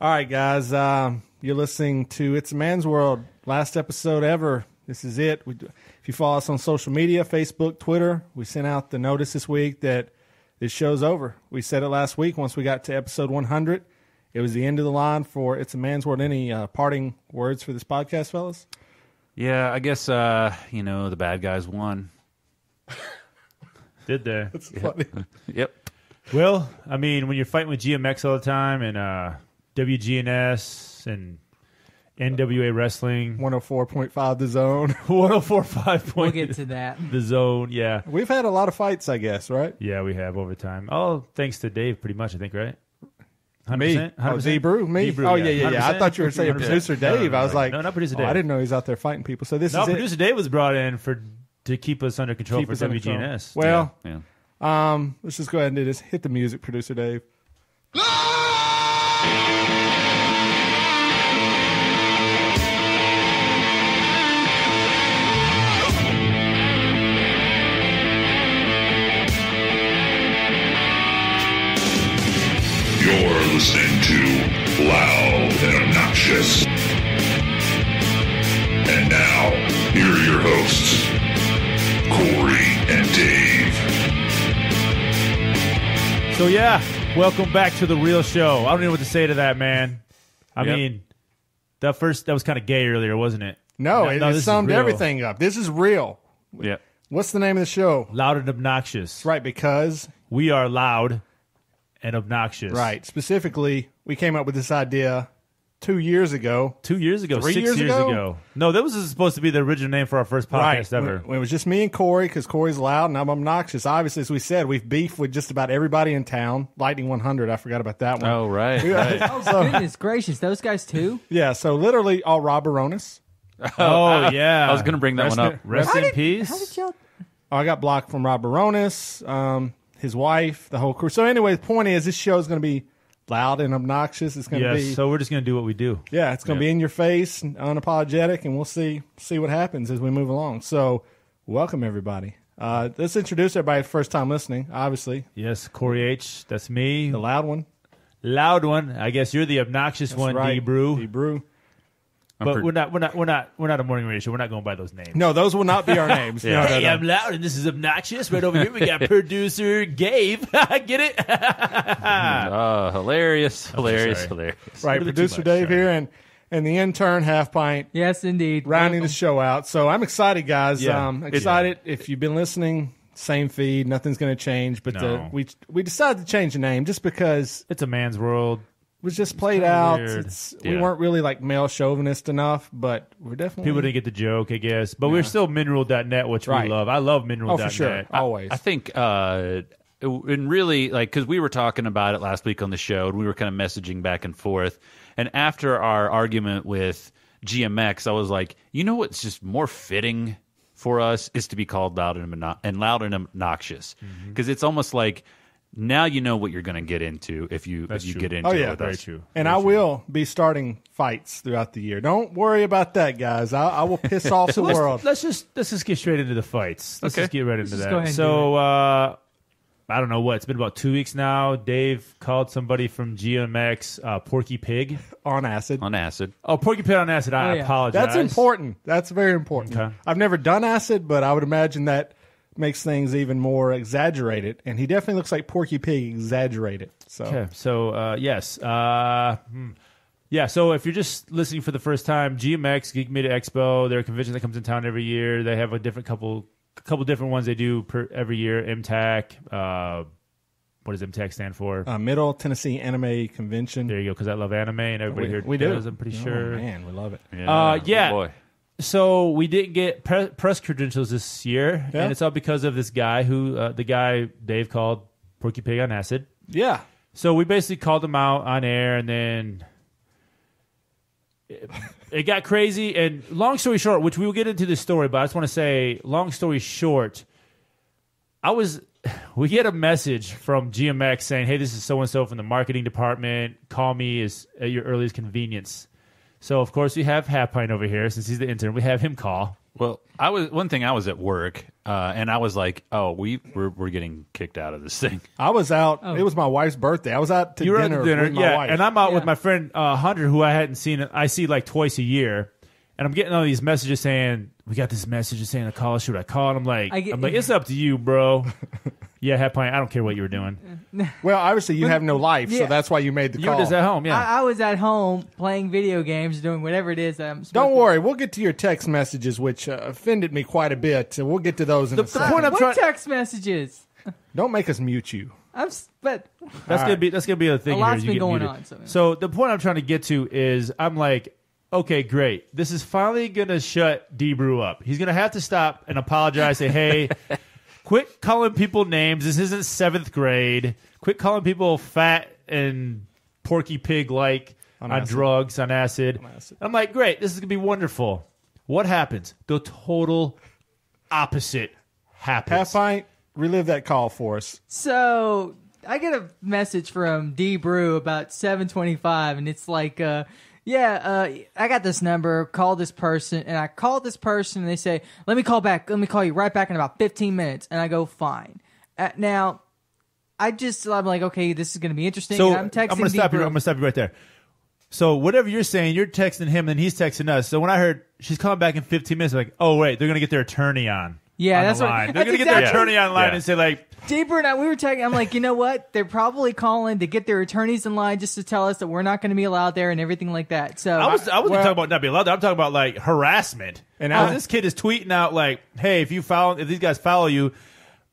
All right, guys. You're listening to It's a Man's World. Last episode ever. This is it. If you follow us on social media, Facebook, Twitter, we sent out the notice this week that this show's over. We said it last week once we got to episode 100. It was the end of the line for It's a Man's World. Any parting words for this podcast, fellas? Yeah, I guess, the bad guys won. Did they? That's funny. Yep. Well, I mean, when you're fighting with GMX all the time and WGNS and NWA Wrestling. 104.5 The Zone. 104.5. We'll get to that. The Zone, yeah. We've had a lot of fights, I guess, right? Yeah, we have over time. Oh, thanks to Dave, pretty much, I think, right? 100%? Me? 100%? Oh, D-Brew? Me? D-Brew, Oh, yeah. 100%? I thought you were saying 100%. Producer Dave. No, I was like, no, not Producer Dave. I didn't know he's out there fighting people. So this is Producer it. Dave was brought in to keep us under control Keep for us under control. WGNS. Well, Yeah. let's just go ahead and do this. Hit the music, Producer Dave. You're listening to Loud and Obnoxious. And now, here are your hosts, Korey and Dave. So, yeah, welcome back to the real show. I don't know what to say to that, man. I mean, that was kind of gay earlier, wasn't it? No, this it is summed real. everything up. This is real. Yeah. What's the name of the show? Loud and Obnoxious. Right, because... We are loud and obnoxious. Right. Specifically, we came up with this idea 2 years ago. 2 years ago, 3 6 years years ago? ago. No, that was supposed to be the original name for our first podcast ever. When it was just me and Korey, because Korey's loud and I'm obnoxious. Obviously, as we said, we've beefed with just about everybody in town. Lightning 100, I forgot about that one. Oh, right. Oh, goodness gracious. Those guys, too? Yeah, so literally all Rob Aronis. Oh, yeah. I was going to bring that one up. Rest in peace. How did y'all... I got blocked from Rob Aronis, his wife, the whole crew. So anyway, the point is this show is going to be loud and obnoxious. It's going to be... so we're just going to do what we do. Yeah, it's going to be in your face, unapologetic, and we'll see what happens as we move along. So, welcome everybody. Let's introduce everybody first time listening. Obviously, Yes, Korey H, that's me. the loud one. Loud one. I guess you're the obnoxious That's one, right. D-Brew. D-Brew. But we're not a morning radio show. We're not going by those names. No, those will not be our names. Yeah. No, Hey, no, no. I'm loud and this is obnoxious. Right over here we got producer Gabe. Get it? Oh, hilarious. Hilarious. sorry. Hilarious. Right, Too producer much, Dave sorry. here, and the intern Halfpint Yes, indeed. rounding the Welcome. show out. So I'm excited, guys. Yeah. Excited. If you've been listening, same feed, nothing's going to change. But No. we decided to change the name just because It's a man's world. it was just played kinda out. weird. We Yeah. weren't really like male chauvinist enough, but we're definitely People didn't get the joke, I guess. But we're still MenRule.net, which Right. we love. I love MenRule.net. Oh, for sure. Always. I think, and really, like, because we were talking about it last week on the show, and we were kind of messaging back and forth. And after our argument with GMX, I was like, you know what's just more fitting for us is to be called Loud and Obnoxious, because it's almost like now you know what you're going to get into if you That's true. get into Oh, it yeah. with Very us. true. And Very I true. will be starting fights throughout the year. Don't worry about that, guys. I will piss off the world. Let's just get straight into the fights. Let's Okay. just get right into just that. go ahead and So I don't know what. It's been about 2 weeks now. Dave called somebody from GMX Porky Pig. On acid. On acid. Oh, Porky Pig on acid. I Oh, yeah. apologize. That's important. That's very important. Okay. I've never done acid, but I would imagine that makes things even more exaggerated. And he definitely looks like Porky Pig exaggerated. So Okay, so yes. Yeah, so if you're just listening for the first time, GMX, Geek Media Expo, they're a convention that comes in town every year. They have a different couple different ones they do every year. MTAC, what does MTAC stand for? Middle Tennessee Anime Convention. There you go, because I love anime and everybody here we do. does, I'm pretty Oh, sure. man, we love it. Yeah. Oh, boy. So we didn't get press credentials this year, Yeah. and it's all because of this guy who, the guy Dave called Porky Pig on acid. Yeah. So we basically called him out on air, and then it got crazy. And long story short, which we will get into this story, but I just want to say, long story short, we get a message from GMX saying, hey, this is so-and-so from the marketing department. Call me at your earliest convenience. So, of course, we have Halfpint over here. Since he's the intern, we have him call. Well, one thing. I was at work, and I was like, "Oh, we're getting kicked out of this thing." I was out. It was my wife's birthday. I was out to You were dinner, at dinner, with my yeah. wife. And I'm out with Yeah. my friend Hunter, who I hadn't seen. I see like twice a year, and I'm getting all these messages saying, "We got this message saying to call. Should I call?" And I'm like, "It's up to you, bro." Yeah, Halfpint. I don't care what you were doing. Well, obviously you have no life, so Yeah. that's why you made the You were call. just at home, yeah. I was at home playing video games, doing whatever it is that I'm supposed Don't to. worry, we'll get to your text messages, which offended me quite a bit. So we'll get to those in a the second. point I'm What trying. text messages? Don't make us mute you. But That's gonna be a thing. A lot's here. been You get going muted. on, So the point I'm trying to get to is, I'm like, okay, great. This is finally gonna shut D-Brew up. He's gonna have to stop and apologize. Say, hey, quit calling people names. This isn't 7th grade. Quit calling people fat and Porky Pig like on acid. drugs, on acid. I'm like, great. This is gonna be wonderful. What happens? The total opposite happens. Halfpint, relive that call for us. So I get a message from D-Brew about 7:25, and it's like, I got this number. Call this person, and I call this person, and they say, "Let me call back. Let me call you right back in about 15 minutes." And I go, "Fine." Now, I'm like, okay, this is going to be interesting. So and I'm texting I'm gonna stop you. D-Brew. I'm gonna stop you right there. So whatever you're saying, you're texting him, and he's texting us. So when I heard she's calling back in 15 minutes, I'm like, oh wait, they're gonna get their attorney on. Yeah, on that's the what- line. They're that's gonna get their exactly- attorney online Yeah. and say like, D-Brew and I, we were talking. I'm like, you know what? They're probably calling to get their attorneys in line just to tell us that we're not going to be allowed there and everything like that. So I wasn't talking about not being allowed. I'm talking about like harassment. And And I- this kid is tweeting out like, hey, if these guys follow you,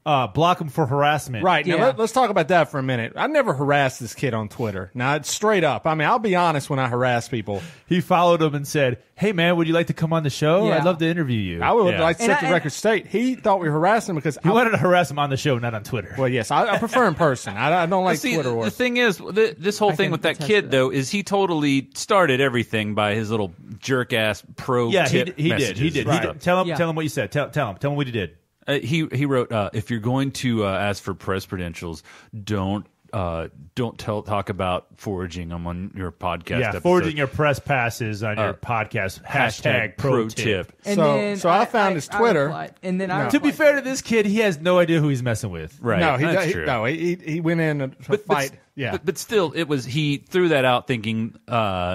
block them for harassment. Right. Now, Yeah. let's talk about that for a minute. I never harassed this kid on Twitter. Now, it's straight up. I mean, I'll be honest when I harass people. He followed him and said, hey man, would you like to come on the show? Yeah. I'd love to interview you. I would Yeah. like to And set the I- record straight. He thought we were harassing him because He wanted to harass him on the show, not on Twitter. well, yes, I prefer in person. I don't like See, Twitter the wars. thing is, this whole thing can with that attest kid to that. though is he totally started everything by his little jerk ass pro Yeah, tip he did. messages. He did. Right. Tell him. Yeah. Tell him what you said. Tell him what he did. He wrote, if you're going to ask for press credentials, don't talk about forging them on your podcast. Yeah, episode. forwarding your press passes on your podcast. Hashtag pro tip. And So- then so I found his Twitter. replied, and then I To be replied. fair to this kid, he has no idea who he's messing with. Right. No, that's true. he went in to fight. Yeah. But still, he threw that out thinking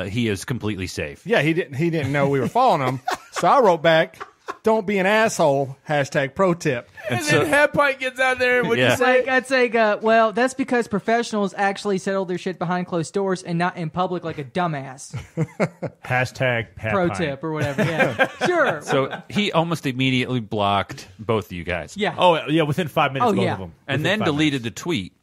he is completely safe. Yeah, he didn't know we were following him. So I wrote back, "Don't be an asshole." Hashtag pro tip. And then Halfpint gets out there and what Yeah. you say? I'd say, well, that's because professionals actually settle their shit behind closed doors and not in public like a dumbass. Hashtag Pro Halfpint. tip or whatever. Yeah, sure. So he almost immediately blocked both of you guys. yeah. Oh yeah, within 5 minutes, Oh, both yeah. of them. And Within then 5 deleted minutes. the tweet.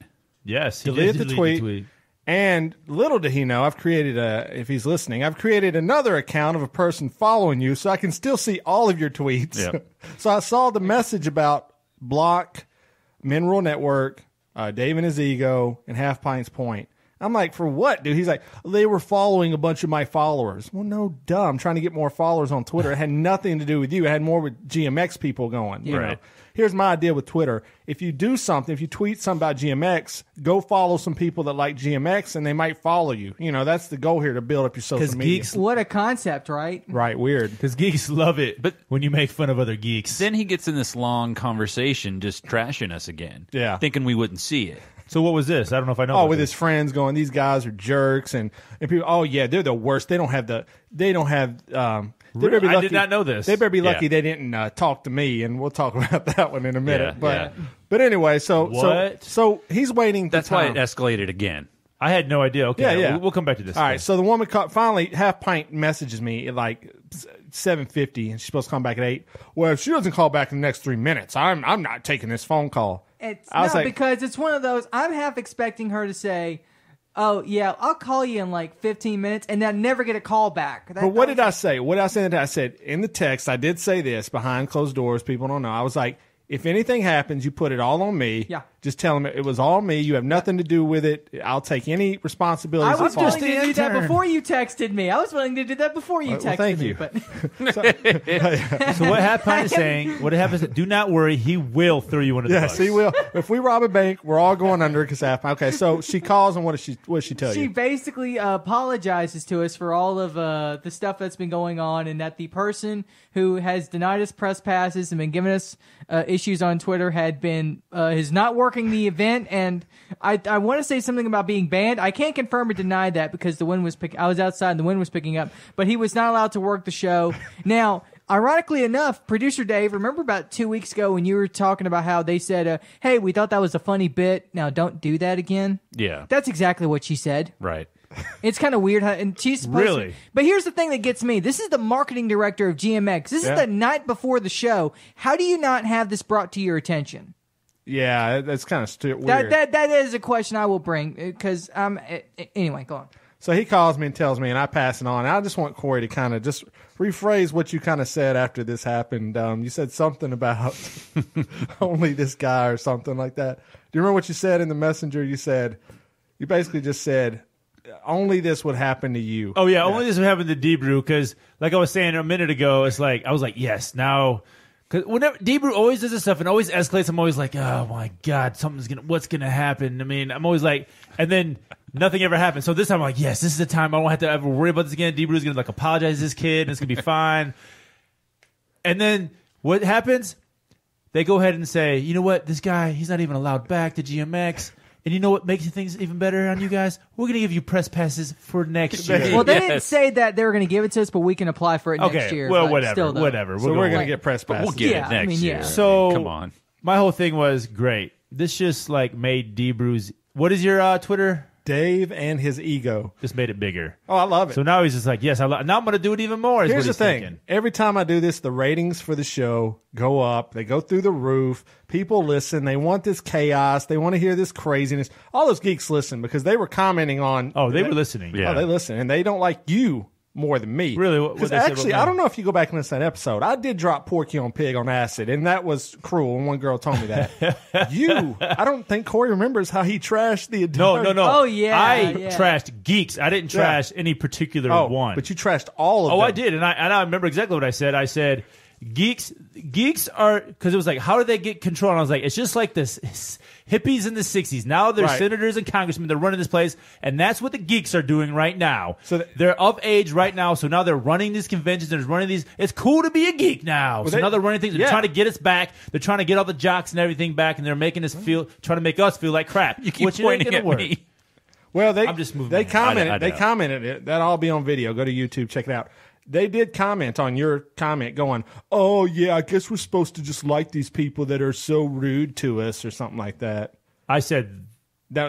Yes, he Deleted did the delete tweet. And little did he know, if he's listening, I've created another account of a person following you so I can still see all of your tweets. Yep. So I saw the message about block, MenRule Network, Dave and his ego, and Halfpint's point. I'm like, for what, dude? He's like, they were following a bunch of my followers. Well, no, duh. I'm trying to get more followers on Twitter. It had nothing to do with you. It had more with GMX people going. You know? Right. Here's my idea with Twitter. If you do something, if you tweet something about GMX, go follow some people that like GMX, and they might follow you. You know, that's the goal here, to build up your social 'Cause media. geeks- What a concept, right? Right, weird. Because geeks love it, But- when you make fun of other geeks. Then he gets in this long conversation just trashing us again. Yeah. Thinking we wouldn't see it. So what was this? I don't know if I know. Oh, about with this. his friends going, these guys are jerks, and people, oh yeah, they're the worst. They better be I lucky. did not know this. They better be lucky Yeah. they didn't talk to me, and we'll talk about that one in a minute. Yeah, But anyway, so What? he's waiting. That's why it time. escalated again. I had no idea. Okay, Yeah. We'll come back to this. All right, so the woman finally, Halfpint messages me at like 7:50, and she's supposed to come back at 8. Well, if she doesn't call back in the next 3 minutes, I'm not taking this phone call. I was like, because it's one of those. I'm half expecting her to say, "Oh yeah, I'll call you in like 15 minutes," and then never get a call back. but what did I say? What did I say? I said in the text, I did say this behind closed doors. People don't know. I was like, if anything happens, you put it all on me. Yeah. Just tell him it was all me. You have nothing to do with it. I'll take any responsibility. I was willing to do that before you texted me. I was willing to do that before you texted thank me. you. But So what Halfpint is saying, what happens, do not worry, he will throw you under the bus. Yes, he will. If we rob a bank, we're all going under because Halfpint. Okay, so she calls, and what does she tell she you? basically apologizes to us for all of the stuff that's been going on, and that the person who has denied us press passes and been giving us issues on Twitter is not working the event. And I want to say something about being banned. I can't confirm or deny that because the wind was I was outside and the wind was picking up, but he was not allowed to work the show. Now, ironically enough, producer Dave, remember about 2 weeks ago when you were talking about how they said, hey, we thought that was a funny bit. Now don't do that again. Yeah. That's exactly what she said. Right. It's kind of weird how, and she's supposed Really? to, but here's the thing that gets me. This is the marketing director of GMX. This is the night before the show. How do you not have this brought to your attention? Yeah, that's kind of weird. That is a question I will bring because anyway, go on. So he calls me and tells me, and I pass it on. I just want Korey to kind of just rephrase what you kind of said after this happened. You said something about only this guy or something like that. Do you remember what you said in the messenger? You basically just said, only this would happen to you. Oh, yeah, only this would happen to D-Brew because, like I was saying a minute ago, it's like, I was like, yes, now... Because whenever D-Brew always does this stuff and always escalates, I'm always like, oh, my God, what's going to happen? I mean, I'm always like... And then nothing ever happens. So this time I'm like, yes, this is the time I won't have to ever worry about this again. D-Brew's going to, like, apologize to this kid, and it's going to be fine. And then what happens? They go ahead and say, you know what? This guy, he's not even allowed back to GMX. And you know what makes things even better on you guys? We're going to give you press passes for next year. Well, they didn't say that they were going to give it to us, but we can apply for it next year. Well, but whatever. still, though. Whatever. So we're going to get press passes. We'll get Yeah, it next I mean, year. yeah. So come on. My whole thing was great. This just like made D-Brew's... What is your Twitter? Dave and his ego. Just made it bigger. Oh, I love it. So now he's just like, yes, now I'm going to do it even more. Is Here's what the he's thing. thinking. Every time I do this, the ratings for the show go up. They go through the roof. People listen. They want this chaos. They want to hear this craziness. All those geeks listen because they were commenting on... Oh, they were listening. Yeah. Oh, they listen. And they don't like you more than me. Really? What Because they said actually, about me? I don't know if you go back and listen to that episode. I did drop Porky on Pig on acid, and that was cruel, and one girl told me that. I don't think Korey remembers how he trashed the entire... No. Oh, yeah, I yeah. trashed geeks. I didn't trash any particular one. But you trashed all of them. I did, and I remember exactly what I said. I said, geeks are, because it was like, how did they get control? And I was like, it's just like this hippies in the 60s. Now they're Right. senators and congressmen. They're running this place, and that's what the geeks are doing right now. So they're of age right now, so now they're running these conventions. They're running these. It's cool to be a geek now. So now they're running things. They're trying to get us back. They're trying to get all the jocks and everything back, and they're making us trying to make us feel like crap. You keep which it ain't pointing gonna at work. me. Well, I'm just moving They on. commented. I They know. commented it. That'll all be on video. Go to YouTube, check it out. They did comment on your comment, going, "Oh yeah, I guess we're supposed to just like these people that are so rude to us," or something like that. I said,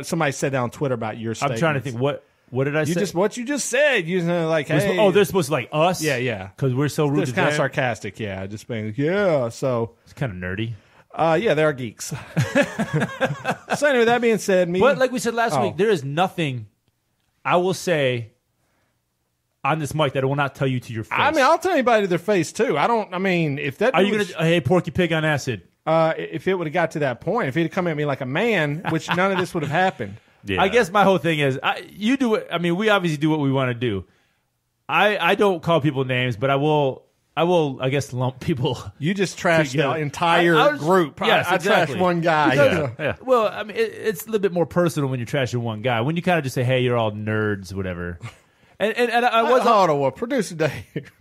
Somebody said that on Twitter about your statements. I'm trying to think what did I say? What you just said. You know, like, We're hey, supposed- they're supposed to like us. Yeah. Because we're so rude. It's to kind of them. sarcastic. Yeah, just being yeah. So It's kind of nerdy. yeah, they're geeks. So anyway, that being said, But like we said last week, there is nothing I will say on this mic that I will not tell you to your face. I mean, I'll tell anybody to their face too. if that are you was- gonna? Hey, Porky Pig on acid. if it would have got to that point, if he'd have come at me like a man, which none of this would have happened. Yeah. I guess my whole thing is, you do it. I mean, we obviously do what we want to do. I don't call people names, but I will. I guess lump people. You just trashed the together. entire I was- group. Yes, I exactly. trashed one guy. Because- Yeah. Well, I mean, it's a little bit more personal when you're trashing one guy. When you kind of just say, "Hey, you're all nerds," whatever. And I was Hold on, producer Dave.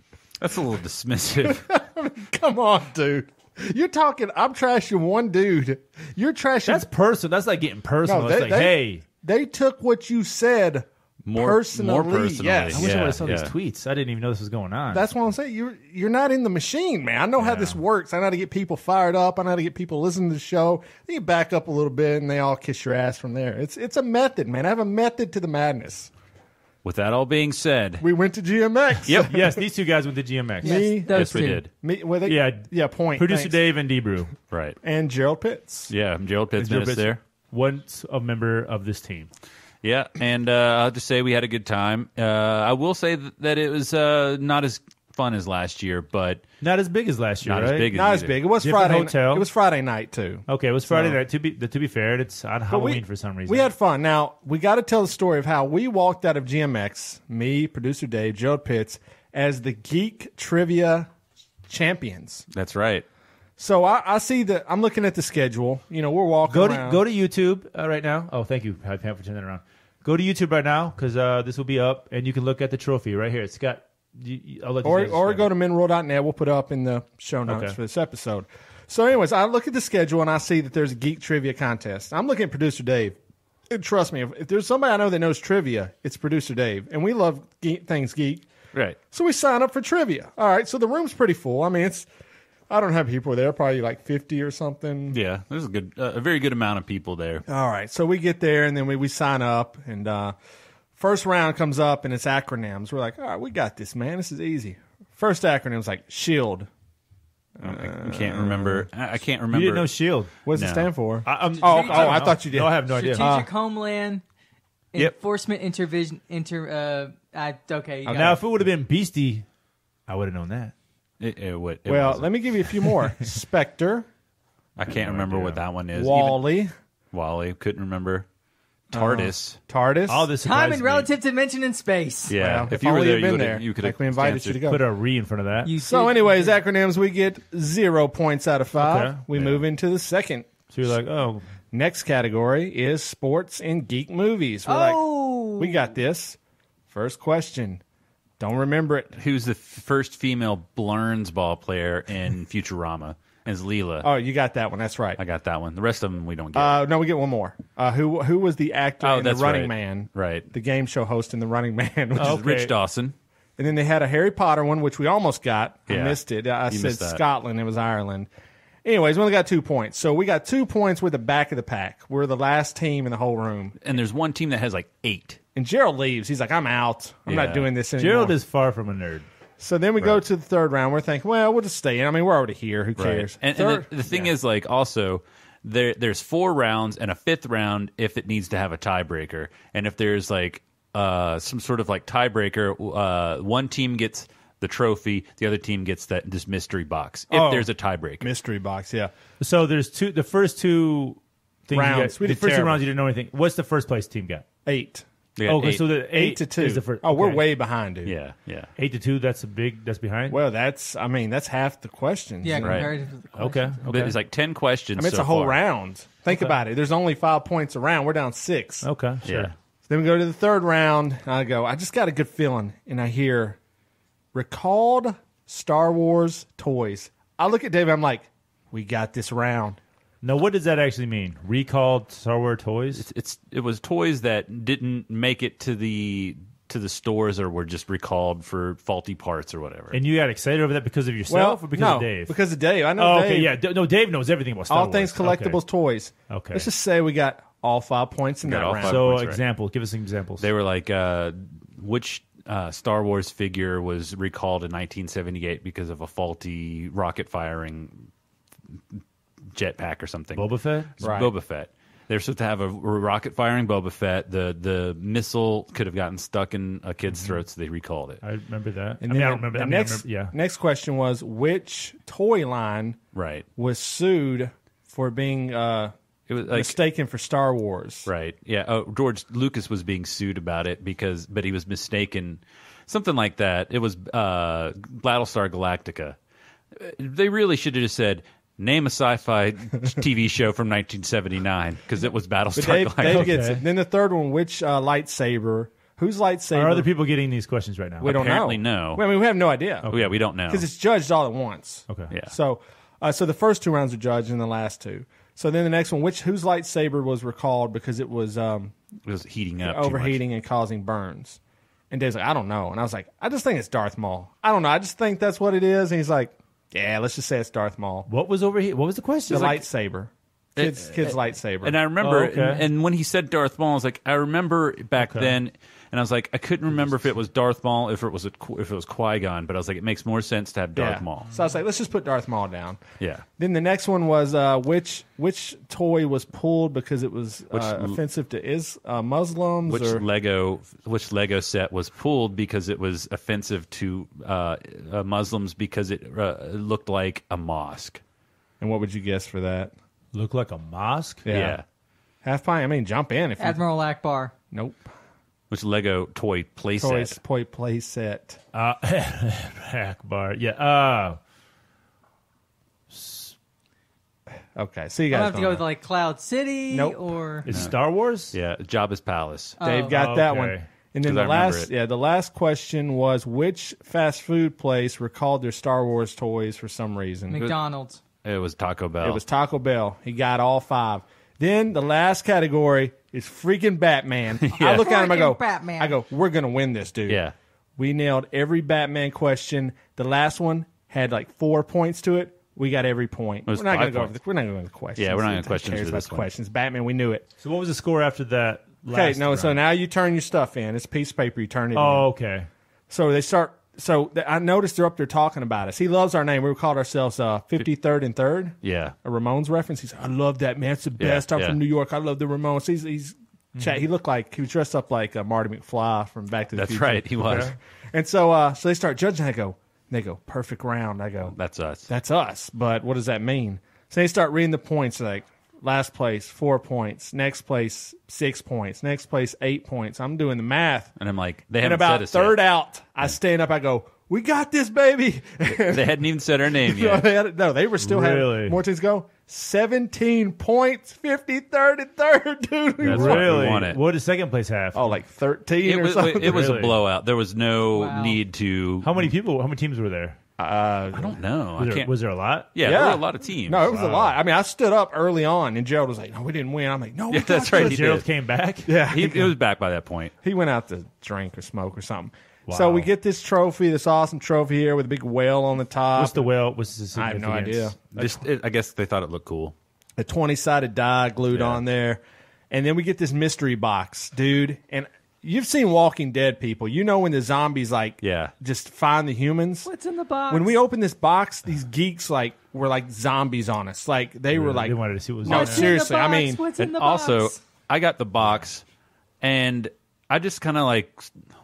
That's a little dismissive. Come on, dude. You're talking. I'm trashing one dude. You're trashing. that's personal. That's like getting personal. No, It's like, hey. They took what you said More personally. personally. Yes. I wish I would have saw Yeah. these tweets. I didn't even know this was going on. That's what I'm saying. You're not in the machine, man. I know how this works. I know how to get people fired up. I know how to get people listening to the show. Then you back up a little bit, and they all kiss your ass from there. It's a method, man. I have a method to the madness. With that all being said, We went to GMX. Yep. Yes, these two guys went to GMX. Me, those yes, we two. did. me, well, they, Yeah. Point. Producer thanks. Dave and D-Brew. Right. And Gerald Pitts. Yeah, Gerald Pitts met us there. Once a member of this team. Yeah, and I'll just say we had a good time. I will say that it was not as fun as last year, but Not as big as last year, not right? as big as Not as either. big. It was Different Friday. hotel. It was Friday night too. Okay, it was Friday night. To be fair, it's on Halloween for some reason. We had fun. Now, we got to tell the story of how we walked out of GMX, me, producer Dave, Joe Pitts, as the Geek Trivia Champions. That's right. So I see that I'm looking at the schedule. You know, we're walking around. Go to YouTube right now. Oh, thank you, Pam, for turning that around. Go to YouTube right now because this will be up, and you can look at the trophy right here. It's got. I'll let you guys Or describe go it. to MenRule.net. We'll put it up in the show notes Okay. for this episode. So anyways, I look at the schedule, and I see that there's a Geek Trivia contest. I'm looking at producer Dave. And trust me, if there's somebody I know that knows trivia, it's producer Dave. And we love things geek. Right. So we sign up for trivia. All right, so the room's pretty full. I mean, I don't have people there, probably like 50 or something. Yeah, there's a very good amount of people there. All right, so we get there, and then we sign up, and first round comes up, and it's acronyms. We're like, all right, we got this, man. This is easy. First acronym's like SHIELD. I can't remember. I can't remember. You didn't know Shield. What does it No. stand for? I thought you did. No, I have no idea. Strategic Homeland Yep. Enforcement Intervision. Okay. You got Now, it. if it would have been Beastie, I would have known that. It Well, wasn't. let me give you a few more. Spectre, I can't remember what that one is. Even Wally, Wally couldn't remember. TARDIS. TARDIS. All this Time surprised and me. relative dimension in space. Yeah, Well, if you were only there, you'd you been would there. have. You could Like have. we invited you to go. Put a re in front of that. You So, did- anyways, acronyms, we get 0 points out of 5. Okay. We move into the second. So you're like, oh, Next category is sports and geek movies. We're like, we got this. First question. Don't remember it. Who's the first female Blurns ball player in Futurama? As Leela. Oh, you got that one. That's right. I got that one. The rest of them we don't get. No, we get one more. Who was the actor in The that's Running right. Man? Right. The game show host in The Running Man. Which Oh. is, Rich Dawson. and then they had a Harry Potter one, which we almost got. I Yeah. missed it. I You said missed that. Scotland. It was Ireland. Anyways, we only got 2 points. So we got 2 points with the back of the pack. We're the last team in the whole room. And there's one team that has like 8. And Gerald leaves. He's like, I'm out. I'm Yeah. not doing this anymore. Gerald is far from a nerd. So then we go to the third round. We're thinking, well, we'll just stay in. I mean, we're already here. Who cares? And the thing is, like, also, there's 4 rounds and a 5th round if it needs to have a tiebreaker. And if there's, like, some sort of, like, tiebreaker, one team gets the trophy, the other team gets this mystery box if there's a tiebreaker. Mystery box, yeah. So there's the first 2 things Rounds. You We got, the did first 2 terrible. rounds you didn't know anything. What's the first place team got? 8. They got Okay, 8. so the 8 to 2. is the first. Oh, we're okay. way behind, dude. Yeah. 8-2. That's behind. Well, that's half the questions. Yeah, you know? Right. comparative to the question. Okay. But it's like 10 questions. I mean, it's so a whole far. round. Think about it. There's only 5 points a round. We're down 6. Okay. Sure. Yeah. Then we go to the third round. And I go, I just got a good feeling. And I hear, recalled Star Wars toys. I look at David. I'm like, we got this round. Now, what does that actually mean? Recalled Star Wars toys? It was toys that didn't make it to the stores or were just recalled for faulty parts or whatever. And you got excited over that because of yourself or because no, of Dave? because of Dave. I know Oh, Dave. okay, yeah. No, Dave knows everything about Star All Wars. things collectibles, Okay. toys. Okay. Let's just say we got all 5 points in Got that all round. 5 So, points, right. example. Give us some examples. They were like, which Star Wars figure was recalled in 1978 because of a faulty rocket firing jetpack or something? Boba Fett? It's Right. Boba Fett. They're supposed to have a rocket firing Boba Fett. The missile could have gotten stuck in a kid's throat, so they recalled it. I remember that. And I mean, then I don't remember. the I mean, I next, remember, yeah. next question was, which toy line Right. was sued for being It was like mistaken for Star Wars? right. Yeah. Oh, George Lucas was being sued about it but he was mistaken. Something like that. It was Battlestar Galactica. They really should have just said, name a sci-fi TV show from 1979 because it was But Battlestar Dave Galactica. gets Okay. it. Then the third one, which lightsaber? Whose lightsaber? Are other people getting these questions right now? We don't Apparently know. no. I mean, we have no idea Oh, yeah, we don't know. because it's judged all at once. Okay. Yeah. So the first 2 rounds are judged, and the last 2. So then the next one, whose lightsaber was recalled because it was It was heating up. too much. overheating and causing burns? And Dave's like, I don't know. And I was like, I just think it's Darth Maul. I don't know. I just think that's what it is. And he's like, yeah, let's just say it's Darth Maul. What was over here? What was the question? The lightsaber. Kid's lightsaber. And I remember, Oh, okay. and when he said Darth Maul, I was like, I remember back then, and And I was like, I couldn't remember if it was Darth Maul, if it was Qui-Gon, but I was like, it makes more sense to have Darth Maul. So I was like, let's just put Darth Maul down. Yeah. Then the next one was which toy was pulled because it was offensive to Muslims? Which Lego set was pulled because it was offensive to Muslims because it looked like a mosque. And what would you guess for that? Look like a mosque? Yeah. Halfpint. I mean, jump in if you... Admiral Akbar. Nope. Which Lego toy playset? Toy play set. Akbar. Yeah. Okay, so you I guys have to don't go know. with like Cloud City Nope. or It's Star Wars? Yeah, Jabba's palace. Dave got that one. okay. And then 'Cause I remember it. the last question was which fast food place recalled their Star Wars toys for some reason? McDonald's. It was Taco Bell. It was Taco Bell. He got all 5. Then the last category is freaking Batman. I look at him, I go, Freaking Batman. we're going to win this, dude. Yeah. We nailed every Batman question. The last one had like 4 points to it. We got every point. was We're not going 5 to go over points. We're not going to go into the questions. Yeah, we're not gonna Who questions cares for about this the one. questions. Batman, we knew it. So what was the score after that? Okay, last no, so round? now you turn your stuff in. It's a piece of paper. You turn it in. Oh, okay. So they start. So I noticed they're up there talking about us. He loves our name. We called ourselves 53rd and 3rd. Yeah. A Ramones reference. He's like, I love that, man. It's the best. I'm yeah. from New York. I love the Ramones. He's chat. He looked like he was dressed up like Marty McFly from Back to the That's Future. right. He was. And so they start judging. They go perfect round. I go, That's us. that's us. But what does that mean? So they start reading the points. Like last place 4 points. Next place 6 points. Next place 8 points. I'm doing the math. And I'm like, they And haven't about said us third yet. out, I stand up. I go, we got this, baby. They hadn't even said our name No, yet. they were still Really? having more teams go. 17 points, 53rd and 3rd, dude. We That's won. right. Really? We won it. What did second place have? Oh, like 13 It or was, something. it was a Really? blowout. There was no Wow. need to. How many teams were there? I don't know. I can't. Was there a lot? Yeah, there were a lot of teams. No, it was a lot. I mean, I stood up early on, and Gerald was like, no, we didn't win. I'm like, no, we Yeah, got that's right. this. He Gerald did. came back? Yeah, He was back by that point. he went out to drink or smoke or something. Wow. So we get this trophy, this awesome trophy here with a big whale on the top. What's the whale? What's the I have significance? no idea. I guess they thought it looked cool. A 20-sided die glued Yeah. on there. And then we get this mystery box, dude. And you've seen Walking Dead, people. You know when the zombies, just find the humans. What's in the box? When we opened this box, these geeks, were like zombies on us. Like, they were like... They wanted to see what was No, in What's there. seriously, in the I box? mean- What's in And the box? also, I got the box, and I just kind of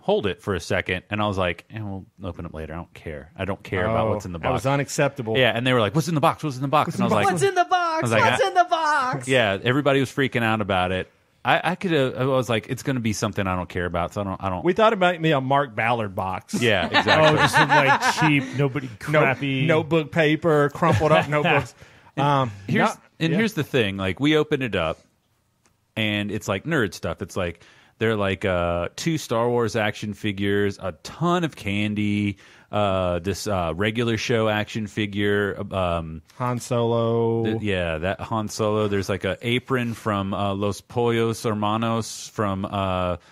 hold it for a second, and I was like, we'll open it later. I don't care. I don't care about what's in the That was box. unacceptable. Yeah, and they were like, what's in the box? What's in the box? And I was like, What's in the box? was like, What's in the box? yeah, everybody was freaking out about it. I was like, it's going to be something I don't care about, so I don't. We thought it might be a Mark Ballard box. Yeah, Oh, exactly. just some cheap, crappy Notebook paper, crumpled up notebooks. Here's the thing: we open it up, and it's like nerd stuff. It's like they're like 2 Star Wars action figures, a ton of candy, this regular show action figure, Han Solo. that Han Solo. There's like an apron from Los Pollos Hermanos from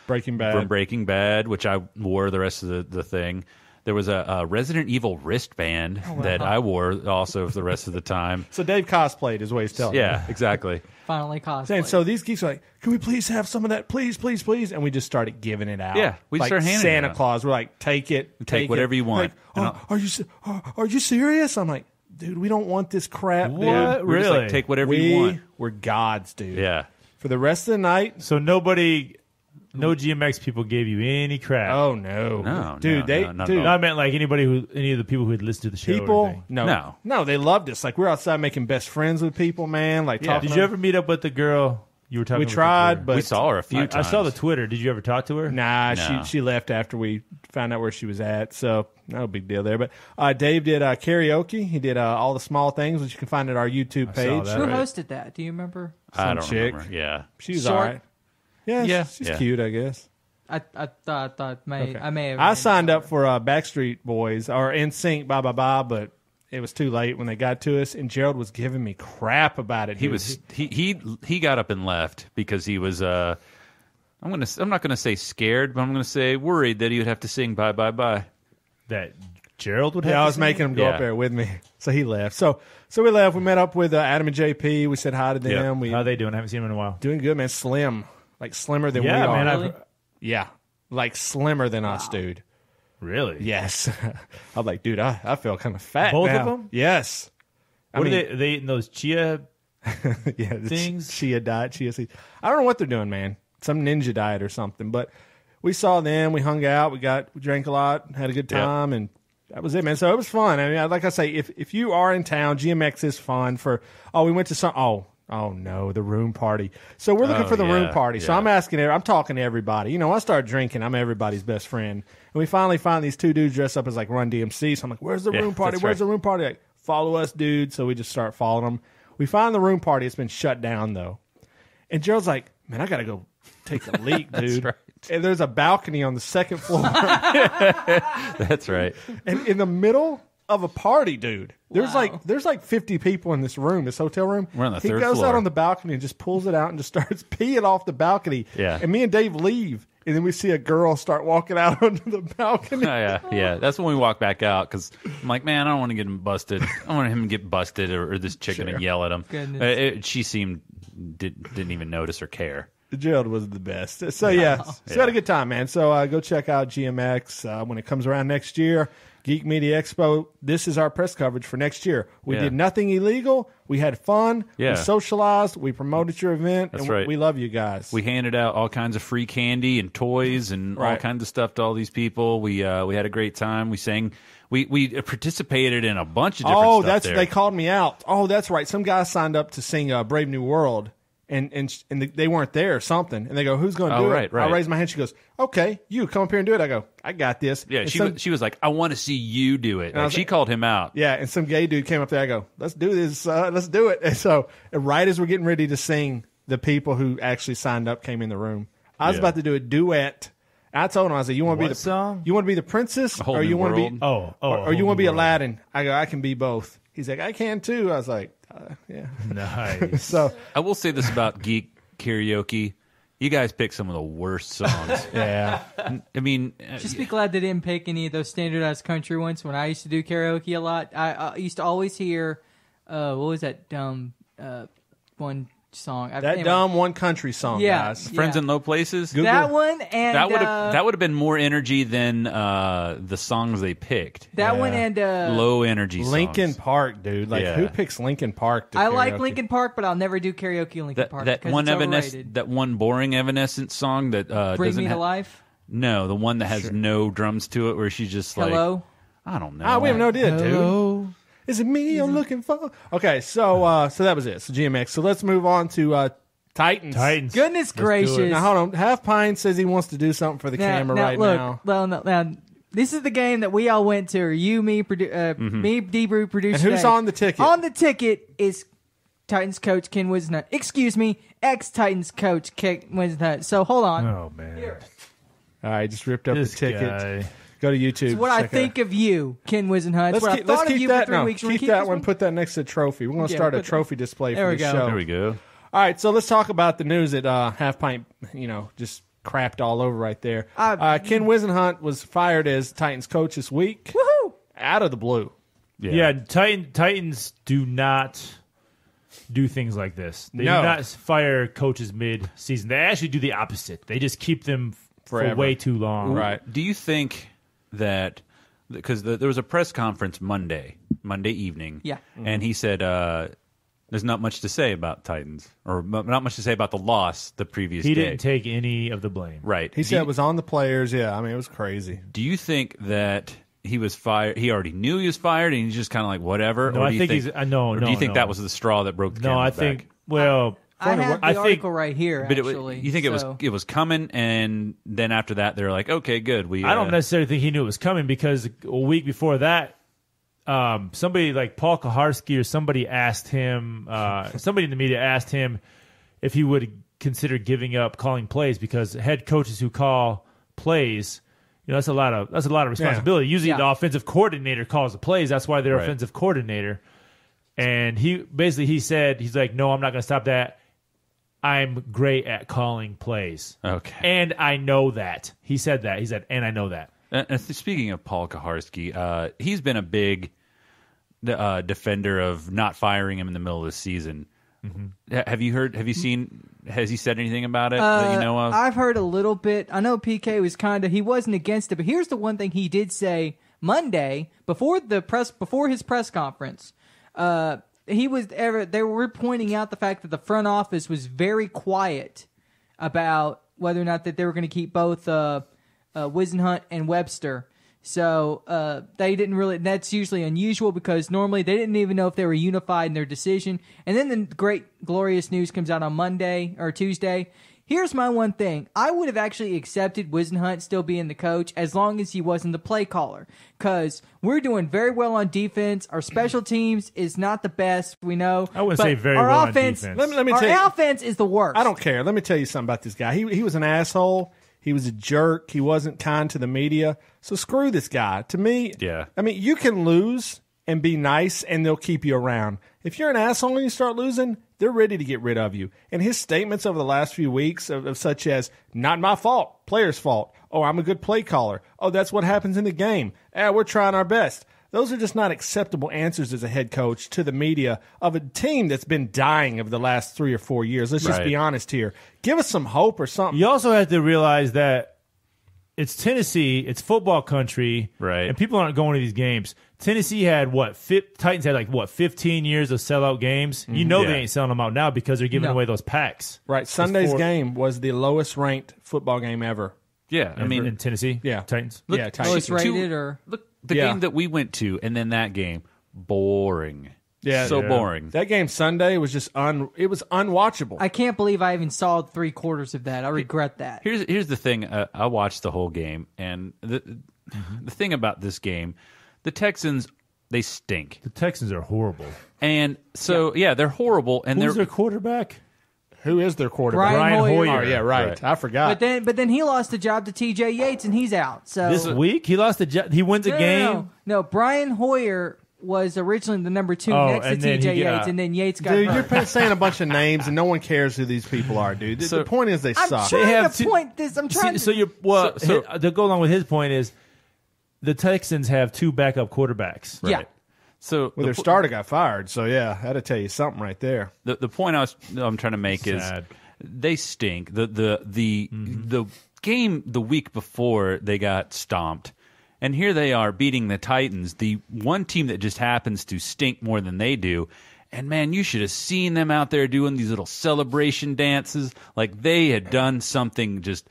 Breaking Bad. Breaking Bad, which I wore the rest of the thing. There was a Resident Evil wristband that I wore also for the rest of the time. So Dave cosplayed is what he's telling me. Yeah, exactly. Finally cosplayed. And so these geeks are like, can we please have some of that? Please, please, please. And we just started giving it out. Yeah, we like started handing it Santa out. Claus. We're like, take it. Take whatever it. you want. Like, are you serious? I'm like, dude, we don't want this crap, What? dude. We're just Really? like, take whatever you want. We're gods, dude. Yeah. For the rest of the night, So no GMX people gave you any crap. oh no. No, dude, no, not at dude, all. No, I meant like any of the people who had listened to the show. or people, anything. no, they loved us. Like we're outside making best friends with people, man. Like Yeah. talking. Did you ever meet up with the girl you were talking? We with tried, before? but We saw her a few I times. saw the Twitter. Did you ever talk to her? Nah, No. she left after we found out where she was at, so no big deal there. But Dave did karaoke. He did all the small things, which you can find at our YouTube I saw page. that. Who Right. hosted that? Do you remember? I don't chick. remember. Yeah. She was Short? all right. Yeah, Yeah. she's Yeah. cute, I guess. I thought I may have. I signed up for Backstreet Boys or NSYNC, but it was too late when they got to us, and Gerald was giving me crap about it. He got up and left because he was I'm not gonna say scared, but I'm gonna say worried that he would have to sing Bye Bye Bye. That Gerald would have. Yeah, I to was sing? making him go Yeah. up there with me, so he left. So we left. We met up with Adam and JP. We said hi to them. Yeah. We How are they doing? I haven't seen them in a while. doing good, man. Slim, like slimmer than we Yeah, are. man. Really? Yeah. like slimmer than us, dude. Really? Yes. I'm like, dude, I feel kind of fat Both now. of them? Yes. What are they eating those chia? Yeah, the Things? chia diet, chia seeds. I don't know what they're doing, man. Some ninja diet or something. But we saw them. We hung out. We drank a lot. Had a good time, and that was it, man. So it was fun. I mean, like I say, if you are in town, GMX is fun. We went to some. Oh no, the room party. So we're looking for the room party. So I'm I'm talking to everybody. You know, I start drinking. I'm everybody's best friend. And we finally find these two dudes dressed up as like Run DMC. So I'm like, where's the room party? Where's the room party? Like, follow us, dude. So we just start following them. We find the room party. It's been shut down though. And Gerald's like, man, I got to go take a leak, dude. right. And there's a balcony on the second floor. That's right. And in the middle of a party, dude. There's like 50 people in this room, this hotel room. We're on the third He goes floor. out on the balcony and just pulls it out and just starts peeing off the balcony. Yeah. And me and Dave leave. And then we see a girl start walking out onto the balcony. Yeah. That's when we walk back out because I'm like, man, I don't want to get him busted. I don't want him to get busted or this chick to yell at him. Goodness. She didn't even notice or care. Gerald was the best. So, we had a good time, man. So, go check out GMX when it comes around next year. Geek Media Expo. This is our press coverage for next year. We did nothing illegal. We had fun. Yeah. We socialized. We promoted your event. That's and right. We love you guys. We handed out all kinds of free candy and toys and all kinds of stuff to all these people. We had a great time. We sang. We participated in a bunch of different stuff there. They called me out. Oh, that's right. Some guy signed up to sing Brave New World. And they weren't there or something. And they go, who's going to do it? Right. I raise my hand. She goes, okay, you come up here and do it. I go, I got this. Yeah, and she was like, I want to see you do it. Like, she called him out. Yeah, and some gay dude came up there. I go, let's do this. Let's do it. And so right as we're getting ready to sing, the people who actually signed up came in the room. I was about to do a duet. I told him, I said, you want to be the song? You want to be the princess, Whole or New you want to be World? or you want to be Aladdin? I go, I can be both. He's like, I can too. I was like, yeah. Nice. So I will say this about Geek Karaoke. You guys pick some of the worst songs. yeah, I mean, Just be glad they didn't pick any of those standardized country ones. When I used to do karaoke a lot, I used to always hear, what was that dumb one song? dumb one country song, guys. Friends in Low Places. Google. That one and That would have been more energy than the songs they picked. that one and Low energy songs. Linkin Park, dude. Like, who picks Linkin Park? To I like karaoke? Linkin Park, but I'll never do karaoke in Linkin Park That because one it's overrated. that one boring Evanescence song that Bring doesn't Me to have Life. No, the one that has no drums to it, where she's just like, Hello. I don't know. We have no idea, Hello. dude. Is it me I'm looking for? Okay, so that was it. So GMX. So let's move on to Titans. Goodness gracious. Now hold on. Half Pint says he wants to do something for the camera now. Now, this is the game that we all went to. Or you, me, me, D-Brew, producer. And who's Dave. on the ticket? On the ticket is Titans coach Ken Whisenhunt. Excuse me, ex-Titans coach Ken Whisenhunt. So hold on. Oh man. Here. All right, just ripped up This the ticket. guy. Go to YouTube. It's what I check it think out. of you, Ken Whisenhunt. It's what I thought of you for 3 weeks. You wanna Keep that this one. Put that next to the trophy. We're going to start a put that- trophy display There for we the go. show. There we go. All right, so let's talk about the news that Half Pint, just crapped all over right there. Ken Whisenhunt was fired as Titans coach this week. Woohoo! Out of the blue. Yeah, Titans do not do things like this. They No. do not fire coaches mid-season. They actually do the opposite. They just keep them Forever. for way too long. Right. Do you think that because there was a press conference Monday evening, Yeah. and he said there's not much to say about Titans, or not much to say about the loss the previous He day. didn't take any of the blame. Right. He said it was on the players. Yeah, I mean, it was crazy. Do you think that he was fired? He already knew he was fired, and he's just kind of like whatever. No, or I do you think he's no. Or no, do you think no. that was the straw that broke the No, I camel's think. back? Well, I have the I think- article right here, But actually. you think so. it was coming, and then after that they're like, okay, good. I don't necessarily think he knew it was coming because a week before that, somebody like Paul Kaharski or somebody asked him, somebody in the media asked him if he would consider giving up calling plays because head coaches who call plays, that's a lot of responsibility. Usually the offensive coordinator calls the plays. That's why they're Right. offensive coordinator. And he said, he's like, no, I'm not going to stop that. I'm great at calling plays. Okay. And I know that. He said that. He said, and I know that. And speaking of Paul Kaharski, he's been a big defender of not firing him in the middle of the season. Have you heard? Have you seen? Has he said anything about it that you know of? I've heard a little bit. I know PK was he wasn't against it, but here's the one thing he did say Monday before his press conference. They were pointing out the fact that the front office was very quiet about whether or not that they were going to keep both Whisenhunt and Webster. So they didn't really. That's usually unusual because normally they didn't even know if they were unified in their decision. And then the great glorious news comes out on Monday or Tuesday. Here's my one thing. I would have actually accepted Whisenhunt still being the coach as long as he wasn't the play caller. Because we're doing very well on defense. Our special teams is not the best, we know. I wouldn't say very well on defense. Let me our tell you, offense is the worst. I don't care. Let me tell you something about this guy. He was an asshole. He was a jerk. He wasn't kind to the media. So screw this guy. To me, Yeah. I mean, you can lose and be nice, and they'll keep you around. If you're an asshole and you start losing, they're ready to get rid of you. And his statements over the last few weeks of such as, not my fault, player's fault. Oh, I'm a good play caller. Oh, that's what happens in the game. We're trying our best. Those are just not acceptable answers as a head coach to the media of a team that's been dying over the last 3 or 4 years. Let's just be honest here. Give us some hope or something. You also have to realize that it's Tennessee, it's football country, right? And people aren't going to these games. Tennessee had Titans had 15 years of sellout games. You know they ain't selling them out now because they're giving away those packs. Right. Sunday's game was the lowest ranked football game ever. Yeah, I mean in Tennessee, Titans. Look, Titans. Lowest rated or look the game that we went to, and then that game, boring. So boring. That game Sunday was just it was unwatchable. I can't believe I even saw 3/4 of that. I regret that. Here's the thing. I watched the whole game, and the thing about this game, the Texans, they stink. the Texans are horrible. And so they're horrible. And Who's they're their quarterback? Who is their quarterback? Brian Hoyer. Oh, yeah, right. I forgot. But then he lost the job to TJ Yates and he's out. So This week he lost he wins a game. No, Brian Hoyer was originally the number 2 Oh, next to and then TJ he got- Yates, and then Yates got Dude, hurt. you're saying a bunch of names, and no one cares who these people are, dude. The point is they I'm suck. trying have to two- point this. I'm trying to. So you're to go along with his point is the Texans have 2 backup quarterbacks. Yeah. so Well, their starter got fired, so yeah, that'll tell you something right there. the point I'm trying to make is Sad. they stink. The game the week before they got stomped, and here they are beating the Titans, the one team that just happens to stink more than they do. And man, you should have seen them out there doing these little celebration dances, like they had done something just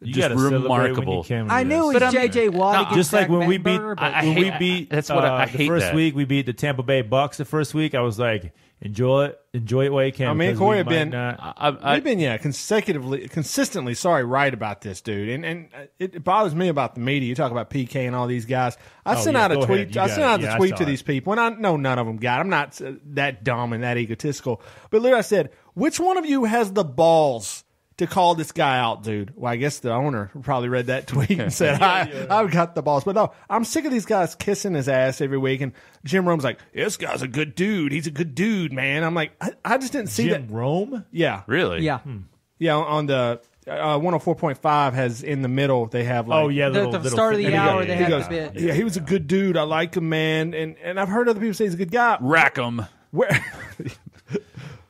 gotta celebrate when remarkable. you can when I you knew do. it was JJ Watt against Just like Zach when we beat, Mettenberger, but- I hate- that's what I the hate first that. week we beat the Tampa Bay Bucks. The first week I was like, enjoy it while you can. I mean, because Korey we have might been, not- we've been, consistently, right about this, dude. And it bothers me about the media. You talk about PK and all these guys. I sent out a go tweet. ahead. You I got sent it. out Yeah, the I tweet saw to it. these people, and I know none of them got it. I'm not that dumb and that egotistical. But literally, I said, which one of you has the balls to call this guy out, dude? Well, I guess the owner probably read that tweet and said, I've got the balls. But no, I'm sick of these guys kissing his ass every week. And Jim Rome's like, this guy's a good dude. He's a good dude, man. I'm like, I just didn't see Jim that. Rome? Yeah. Really? yeah. Yeah, on the 104.5 has in the middle, they have like, Oh yeah, The start of the hour, they he have goes, a bit. yeah, he was a good dude. I like him, man. And I've heard other people say he's a good guy. Rack 'em. Where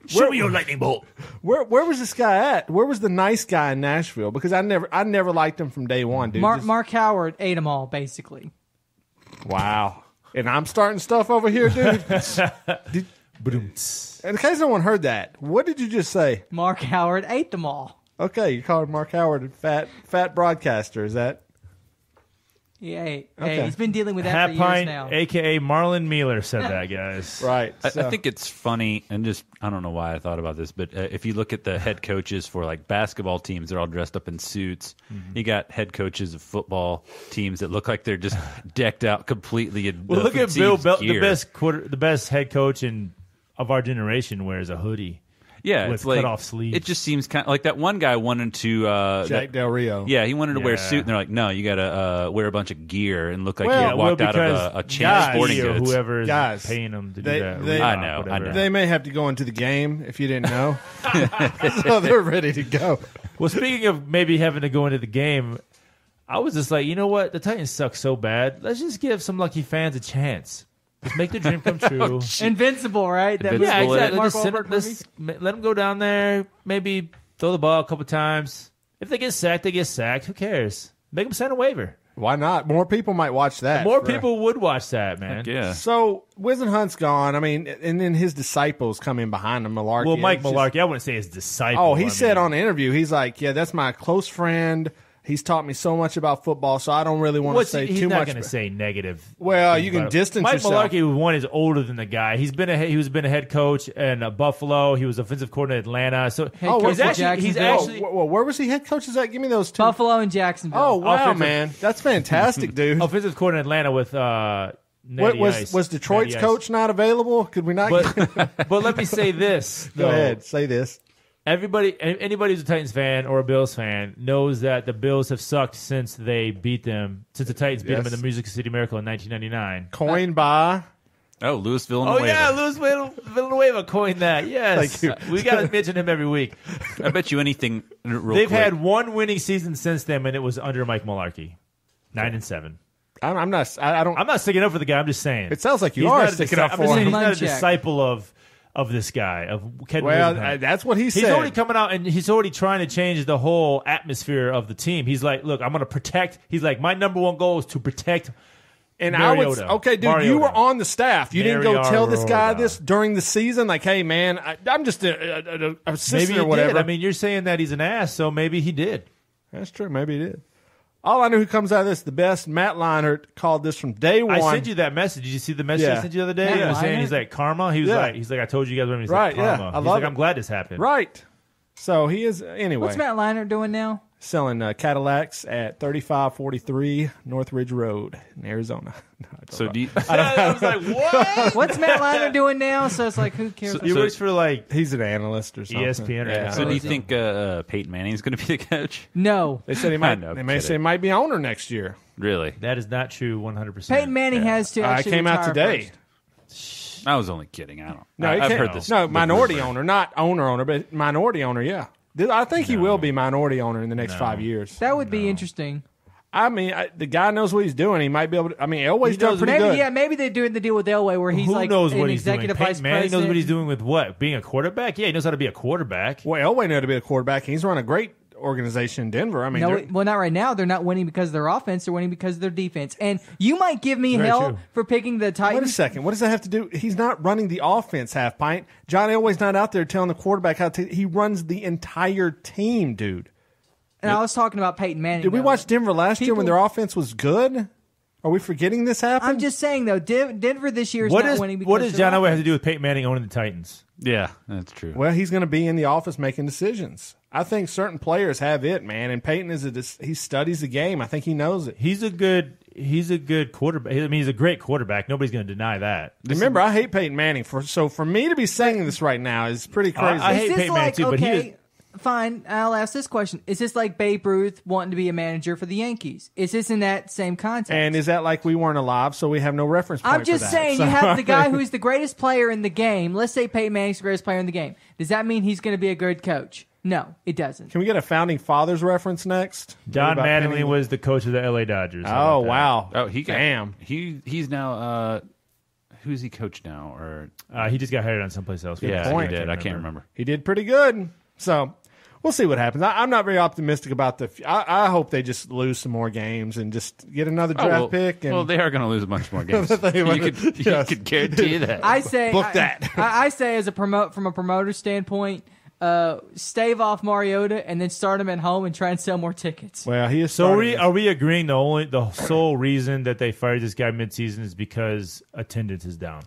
Show me your lightning bolt. where was this guy at? Where was the nice guy in Nashville? Because I never liked him from day one, dude. Mark Howard ate them all, basically. Wow. And I'm starting stuff over here, dude. In case no one heard that, what did you just say? Mark Howard ate them all. Okay, you called Mark Howard a fat broadcaster. Is that? Yeah, hey, Okay. he's been dealing with that for years Halfpint, now. a.k.a. Marlon Mealer, said that, guys. Right. I so- think it's funny, and just I don't know why I thought about this, but if you look at the head coaches for like basketball teams, they're all dressed up in suits. You got head coaches of football teams that look like they're just decked out completely in Well, look at Bill Thieves' Belt, gear. the best head coach of our generation wears a hoodie. Yeah, with it's like cut-off sleeves. It just seems kind of like that one guy wanted to Jack Del Rio. Yeah, he wanted to wear a Yeah. suit, and they're like, "No, you got to wear a bunch of gear and look like Well, you walked out because of a chain guys, of sporting or goods." whoever is Guys, paying them to they- do that. they- I know, I know. They may have to go into the game if you didn't know. So they're ready to go. Well, speaking of maybe having to go into the game, I was just like, you know what? The Titans suck so bad. Let's just give some lucky fans a chance. Just make the dream come true. Invincible, right? That Invincible, movie, yeah, that Mark Just send Wahlberg it- movie? let them go down there. Maybe throw the ball a couple times. If they get sacked, they get sacked. Who cares? Make them sign a waiver. Why not? More people might watch that. More people would watch that, man. Yeah. So Whisenhunt's gone. I mean, and then his disciples come in behind him. Malarkey. Well, Mike It's just- Malarkey, I wouldn't say his disciple. Oh, he I said mean, on the interview, he's like, yeah, that's my close friend. He's taught me so much about football, so I don't really want to say he's too not much. going to say negative. Well, things you can about it. distance Mike yourself. Malarkey, one, is older than the guy. He was been a head coach in Buffalo. He was offensive coordinator in Atlanta. So Head coach he's at actually Jacksonville. Where was he head coaches at? Give me those two. Buffalo and Jacksonville. Oh, wow, Offensive- man. That's fantastic, dude. offensive coordinator in Atlanta with What Natty Ice. was Detroit's Natty Ice. coach not available? Could we not? But let me say this. Go though. ahead, say this. Anybody who's a Titans fan or a Bills fan knows that the Bills have sucked since they beat them, since the Titans beat them in the Music City Miracle in 1999. Coined by. Oh, Louis Oh, Villanueva. yeah, Luis Villanueva coined that. Yes. Thank you. We got to mention him every week. I bet you anything. Real They've quick. had one winning season since then, and it was under Mike Malarkey. 9-7. I'm not. I don't. I'm not sticking up for the guy. I'm just saying. It sounds like you He's are not a sticking disci- up I'm for just saying him. he's not a Munchak. disciple of this guy, of Ken Well, Whisenhunt. that's what he He's said. already coming out and he's already trying to change the whole atmosphere of the team. He's like, look, I'm going to protect. He's like, my number one goal is to protect. And I would. Mariota. Okay, dude, Mariota. you were on the staff. You didn't go tell this guy Mariota. this during the season. Like, hey, man, I'm just a assistant Maybe he or whatever. did. I mean, you're saying that he's an ass, so maybe he did. That's true. Maybe he did. All I knew who comes out of this the best. Matt Leinart called this from day one. I sent you that message. Did you see the message Yeah. I sent you the other day? Matt He was saying Leinart? he's like karma. He was Yeah. like, I told you guys when he's Right, like yeah. karma. I He's love like, it. I'm glad this happened. Right. So he is anyway. What's Matt Leinart doing now? Selling Cadillacs at 3543 Northridge Road in Arizona. No, I don't So know. do you, I was like, what? What's Matt Leinart doing now? So it's like, who cares? He works for like He's an analyst or something. ESPN or Yeah. so do you is he? think Peyton Manning's going to be the coach? No. They said he might. No they may kidding. say he might be owner next year. Really? that is not true 100%. Peyton Manning has to I actually came out retire today. first. I was only kidding. I don't. No, he I've can't- heard this. No, the minority rumor. owner, not owner, but minority owner. Yeah, I think he will be minority owner in the next 5 years. That would be interesting. I mean, the guy knows what he's doing. He might be able to. I mean, Elway's done knows- pretty Maybe, good. yeah, maybe they're doing the deal with Elway where he's Who like knows an what he's doing? executive Peyton vice Manning president. knows what he's doing with what? Being a quarterback? Yeah, he knows how to be a quarterback. Well, Elway knew how to be a quarterback. He's run a great organization in Denver. I mean, No, they're- well, not right now. They're not winning because of their offense. They're winning because of their defense. And you might give me Very hell true. for picking the wait a Titans. second. What does that have to do? He's not running the offense, half pint. John Elway's not out there telling the quarterback how to. He runs the entire team, dude. And I was talking about Peyton Manning. Did we though. watch Denver last year when People- their offense was good? Are we forgetting this happened? I'm just saying though, Denver this year is What not is winning. Because what does of John their Elway have to offense. do with Peyton Manning owning the Titans? Yeah, that's true. Well, he's going to be in the office making decisions. I think certain players have it, man. And Peyton he studies the game. I think he knows it. He's a good quarterback. I mean, he's a great quarterback. Nobody's going to deny that. Remember, I hate Peyton Manning. So for me to be saying this right now is pretty crazy. I Is hate this Peyton Manning like too, but he okay? is- Fine, I'll ask this question: is this like Babe Ruth wanting to be a manager for the Yankees? Is this in that same context? And is that like we weren't alive, so we have no reference point I'm for just that? saying, So, you have the guy who's the greatest player in the game. Let's say Peyton Manning's the greatest player in the game. Does that mean he's going to be a good coach? No, it doesn't. Can we get a founding fathers reference next? John About Mattingly Penny? was the coach of the LA Dodgers. How Oh about that? wow! Oh, he got, damn. He's now. Who's he coach now? Or He just got hired on someplace else. yeah, point. he did. I can't remember. He did pretty good. So we'll see what happens. I'm not very optimistic about the. I hope they just lose some more games and just get another draft pick. And well, they are going to lose a bunch more games. They will. you Yes. could guarantee that. I say, Book that. I say, as from a promoter standpoint, stave off Mariota and then start him at home and try and sell more tickets. well, he is. So starting are we agreeing the sole reason that they fired this guy midseason is because attendance is down?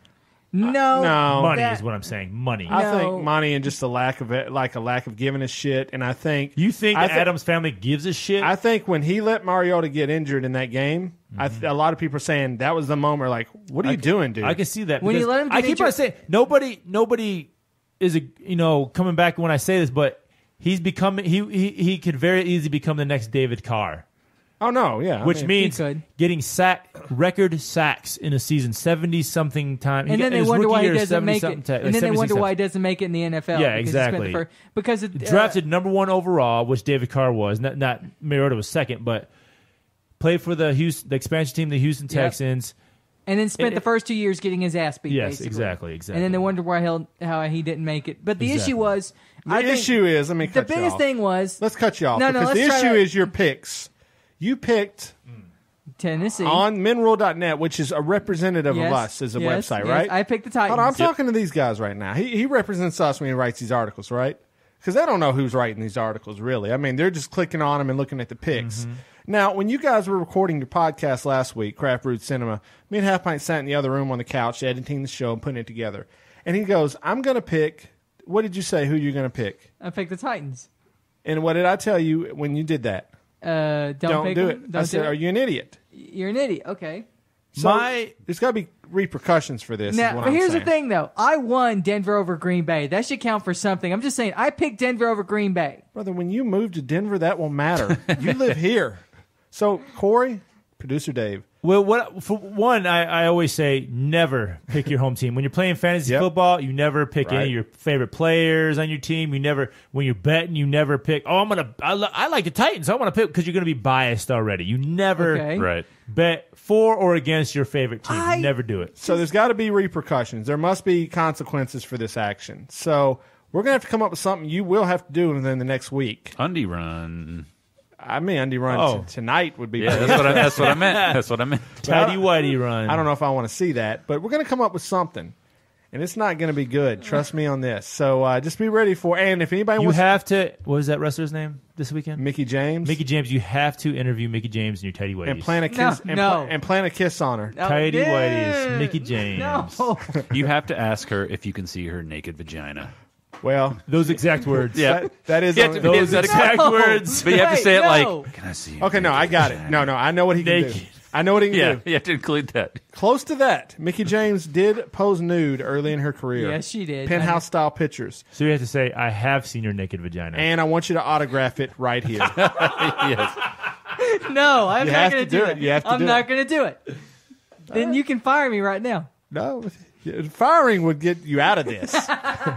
No, no. Money that- is what I'm saying. Money. I No. think money and just a lack of it, like a lack of giving a shit. And I think You think I the thi- Adams family gives a shit? I think when he let Mariota get injured in that game, a lot of people are saying that was the moment. Like, what are you doing, dude? I can see that. When you because let him get I keep on injured- saying nobody is coming back when I say this, but he's becoming he could very easily become the next David Carr. Oh no, yeah. Which I mean, means could. getting record sacks in a season, 70-something times. And then they wonder why he doesn't make it. And then they wonder why he doesn't make it in the NFL. Yeah, because he exactly. spent because it, drafted number one overall, which David Carr was. Not Mariota was second, but played for the expansion team, the Houston Texans. And then spent the first 2 years getting his ass beat. Yes, basically. exactly. And then they wondered how he didn't make it. But the issue was, the issue is, let me cut the you biggest off. thing was, Let's cut you off No, because the let's try issue to- is your picks. You picked Tennessee on MenRule.net, which is a representative of us as a website, right? I picked the Titans. Hold on, I'm talking to these guys right now. He represents us when he writes these articles, right? Because they don't know who's writing these articles, really. I mean, they're just clicking on them and looking at the picks. Now, when you guys were recording your podcast last week, Craft Brewed Cinema, me and Halfpint sat in the other room on the couch editing the show and putting it together. And he goes, I'm going to pick, what did you say, who you're going to pick? I picked the Titans. And what did I tell you when you did that? Don't pick do them. it. Don't I said, do it. are you an idiot? You're an idiot. Okay. So there's got to be repercussions for this. is Now, what but I'm here's saying. the thing, though. I won Denver over Green Bay. That should count for something. I'm just saying, I picked Denver over Green Bay. Brother, when you move to Denver, that won't matter. You live here. So, Korey, producer Dave. Well, for one, I always say never pick your home team. When you're playing fantasy football, you never pick any of your favorite players on your team. You never, when you're betting, you never pick, I like the Titans. I want to pick because you're going to be biased already. You never bet for or against your favorite team. You never do it. So there's got to be repercussions. There must be consequences for this action. So we're going to have to come up with something you will have to do within the next week. Undie run. I mean, Undie run tonight would be Yeah, that's what I meant. That's what I meant. Tidy whitey run. I don't know if I want to see that, but we're going to come up with something. And it's not going to be good. Trust me on this. So just be ready for it. And if anybody You wants have to, what was that wrestler's name this weekend? Mickey James. Mickey James, you have to interview Mickey James and your tidy whities. And plant a kiss and plant a kiss on her. Tidy whities, Mickey James. No. You have to ask her if you can see her naked vagina. Well, those exact words. Yeah. That is those exact words. But you have to say it no. like, can I see you? Okay, no, I got it. No, I know what he can do. I know what he can Yeah, do. you have to include that. Close to that, Mickey James did pose nude early in her career. Yes, she did. Penthouse-style pictures. So you have to say, I have seen your naked vagina. And I want you to autograph it right here. Yes. No, I'm You not have going to to do do it. it. You have to I'm do not it. going to do it. Then you can fire me right now. No, firing would get you out of this.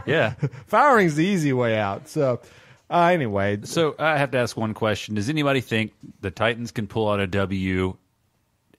Yeah. Firing's the easy way out. So, anyway. So I have to ask one question. Does anybody think the Titans can pull out a W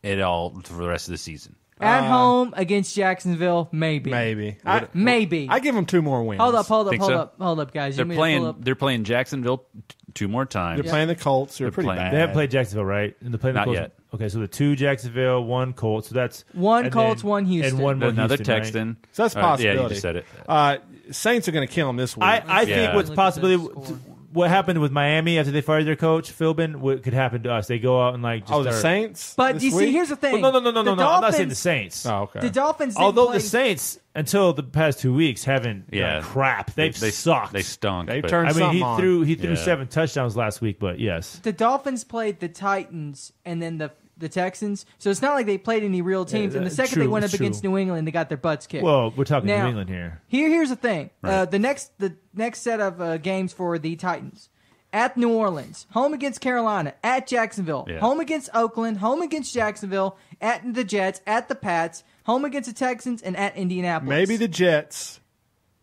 at all for the rest of the season? At home against Jacksonville, maybe. Maybe. Maybe. I give them 2 more wins. Hold up, Think so? hold up, guys. They're You want me to pull up? They're playing Jacksonville 2 more times. They're playing the Colts. They're pretty playing- bad. They haven't played Jacksonville, right? And they're playing the Not Colts. yet. Okay, so the 2 Jacksonville, 1 Colts. So that's One and Colts, then- one Houston. and one more Another Houston, right? Texan. So that's a Yeah, possibility. you just said it. Saints are going to kill them this week. I think Yeah. what's Look at possibly the score. what happened with Miami after they fired their coach Philbin could happen to us. They go out and like just the start- Saints? But this you see, week? here's the thing. Well, no. The I'm not saying the Dolphins- Saints. Oh, okay. The Dolphins didn't Although play, the Saints, until the past 2 weeks, haven't done crap. They've sucked. They stunk. They but- turned I mean, he something on. threw Yeah. 7 touchdowns last week, but yes. the Dolphins played the Titans and then the Texans. So it's not like they played any real teams. And the second true, they went up it's true. against New England, they got their butts kicked. Well, we're talking Now, New England here. Here's the thing. Right. The next set of games for the Titans. At New Orleans, home against Carolina, at Jacksonville, Yeah. home against Oakland, home against Jacksonville, at the Jets, at the Pats, home against the Texans, and at Indianapolis. Maybe the Jets.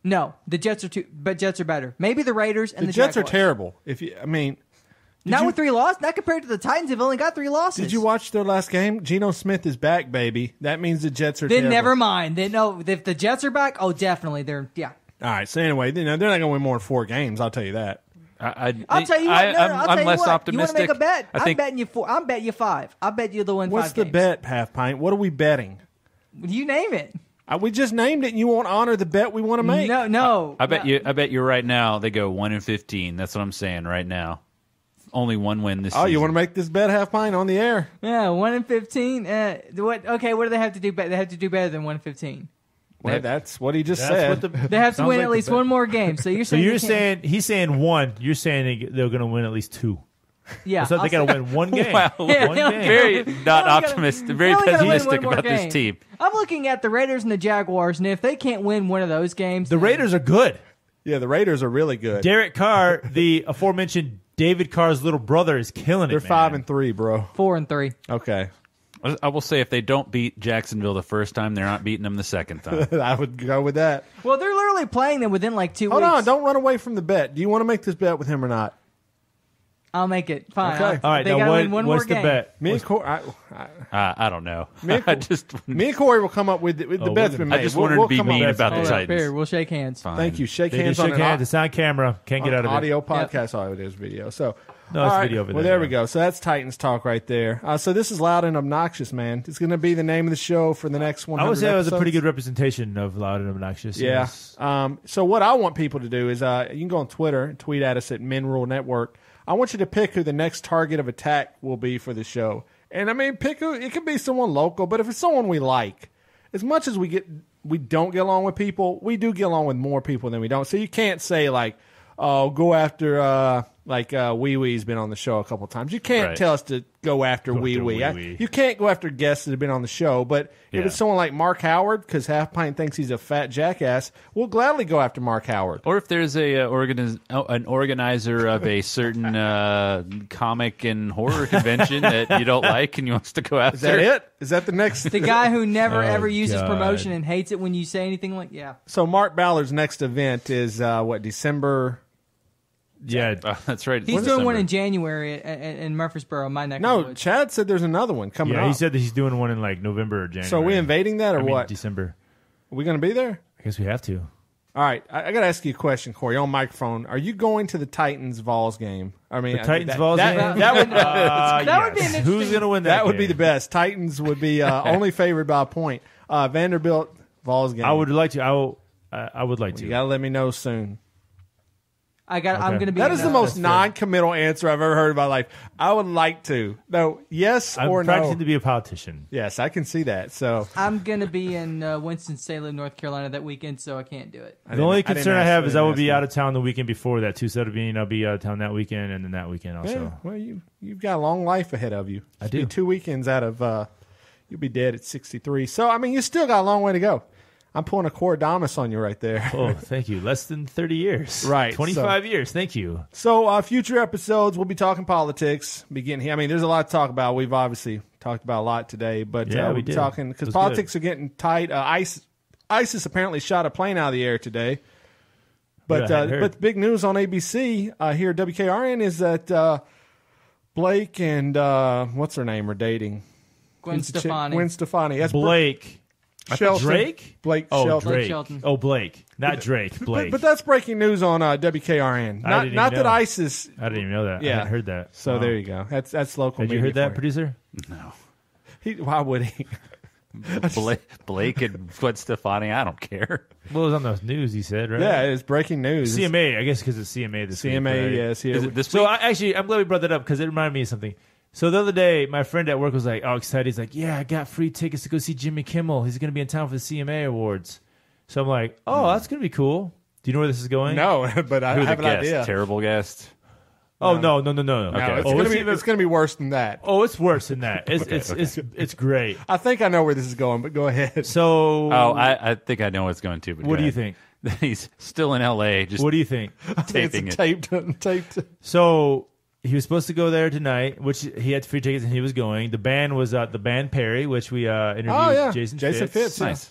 No, the Jets are Jets are better. Maybe the Raiders and The the Jets are Jaguars. terrible. Not with 3 losses. Not compared to the Titans, they've only got 3 losses. Did you watch their last game? Geno Smith is back, baby. That means the Jets are Then terrible. never mind. Then no, if the Jets are back, oh, definitely they're All right. So anyway, they're not going to win more than 4 games. I'll tell you that. I'll tell you what. I'm less You want optimistic. to make a bet? I I'm think betting you 4. I'm betting you 5. I bet you they'll win 5 What's the games. bet, Halfpint? What are we betting? You name it. We just named it, and you won't honor the bet we want to make. No. I bet you right now they go 1-15. That's what I'm saying right now. Only 1 win this season. Oh, you want to make this bet, Halfpint, on the air? Yeah, 1-15. What? Okay, what do they have to do? They have to do better than 1-15. Well, that's what he just That's said. what the- They have to Sounds win like at the least bet. one more game. So you're So saying you're they can't- saying he's saying 1. You're saying they're going to win at least 2. yeah. So they got to win 1 game. Wow. Yeah, One they only game. Very They not only gotta- optimistic. they Very only gotta win pessimistic one more about game. this team. I'm looking at the Raiders and the Jaguars, and if they can't win one of those games, The then- Raiders are good. Yeah, the Raiders are really good. Derek Carr, the aforementioned David Carr's little brother, is killing They're it. 5-3, bro. 4-3. Okay. I will say if they don't beat Jacksonville the first time, they're not beating them the second time. I would go with that. Well, they're literally playing them within like 2 Hold weeks. on. Don't run away from the bet. Do you want to make this bet with him or not? I'll make it. Fine. Okay. All right, They now gotta win one what's more the game. bet? Me and Korey, I don't know. Me and, I just me and Korey will come up with the bet's been made. I just We'll- wanted we'll to be come up mean with- about the Hold up, Titans. here, we'll shake hands. Fine. Thank you. Shake They hands just on shook an hands. It's on camera. Can't get out of it. audio podcast. Oh, it is video. So No, it's all right. video over Well, there. there we go. So that's Titans talk right there. So this is Loud and Obnoxious, man. It's going to be the name of the show for the next 100 I would say it was a pretty episodes. good representation of Loud and Obnoxious. Yeah. Yes. So what I want people to do is you can go on Twitter and tweet at us at MenRule Network. I want you to pick who the next target of attack will be for the show. And I mean, pick who. It could be someone local, but if it's someone we like, as much as we don't get along with people, we do get along with more people than we don't. So you can't say like, oh, go after Wee Wee's been on the show a couple times. You can't Right. tell us to go after Wee after Wee. Wee Wee. You can't go after guests that have been on the show. But if Yeah. it's someone like Mark Howard, because Halfpint thinks he's a fat jackass, we'll gladly go after Mark Howard. Or if there's an organizer of a certain comic and horror convention that you don't like and you wants to go after. Is that it? Is that the next? The guy who never Oh, ever uses God. promotion and hates it when you say anything like, yeah. So Mark Ballard's next event is December? Yeah. That's right. He's doing one in January in Murfreesboro, my neck of the No, woods. Chad said there's another one coming Yeah, up. he said that he's doing one in like November or January. So are we invading that or I mean, what? December. Are we going to be there? I guess we have to. All right, I got to ask you a question, Korey, on microphone. Are you going to the Titans-Vols game? I mean, The Titans-Vols game? That would That would be an Who's interesting- going to win that? that would be game? the best. Titans would be only favored by a point. Vanderbilt-Vols game. I would like to. I would like to. You got to let me know soon. I'm Okay. going to be. That in is the most fair. non-committal answer I've ever heard in my life. I would like to. No, yes I'm or practicing no. to be a politician. Yes, I can see that. So I'm going to be in Winston-Salem, North Carolina that weekend, so I can't do it. The only concern I have is I will be out out of town the weekend before that too. So that'll mean I'll be out of town that weekend and then that weekend also. Yeah, well, you've got a long life ahead of you. I It'll do. be 2 weekends out of you'll be dead at 63. So I mean, you still got a long way to go. I'm pulling a Cordamus on you right there. Oh, thank you. Less than 30 years. Right, 25 years. Thank you. So future episodes, we'll be talking politics. Beginning here. I mean, there's a lot to talk about. We've obviously talked about a lot today, but Yeah, we'll we be did. talking It because was politics are getting tight. ISIS apparently shot a plane out of the air today. But Yeah, I heard. but big news on ABC here at WKRN is that Blake and what's her name are dating. Gwen Who's the chick? Stefani. Gwen Stefani. That's Blake. Shelton. Drake? Blake Oh, Shelton. Drake. Shelton. Oh, Blake. Not Drake. Blake. But that's breaking news on WKRN. I Not didn't not even that know. ISIS. I didn't even know that. Yeah. I hadn't heard that. So Wow. there you go. That's local. Had you media heard that, for you. producer? Why would he? Blake and Gwen Stefani. I don't care. Well, it was on the news, he said, right? Yeah, it's breaking news. CMA, I guess because it's CMA this week. CMA, right? yes. Here. Is it this So week? I'm glad we brought that up because it reminded me of something. So the other day, my friend at work was like, "Oh, excited!" He's like, "Yeah, I got free tickets to go see Jimmy Kimmel. He's going to be in town for the CMA Awards." So I'm like, "Oh, that's going to be cool." Do you know where this is going? No, but I Who the have an guest? idea. Terrible guest. Oh no. No, Okay. it's Oh, gonna it's be even- worse than that. Oh, it's worse than that. It's great. I think I know where this is going, but go ahead. So, Oh, I think I know what's going to. But what go do you ahead. think? He's still in L.A. Just What do you think? taping it's it. taped. So he was supposed to go there tonight, which he had free tickets and he was going. The band was the band Perry, which we interviewed. Oh yeah, Jason Fitz. Fitz. Nice.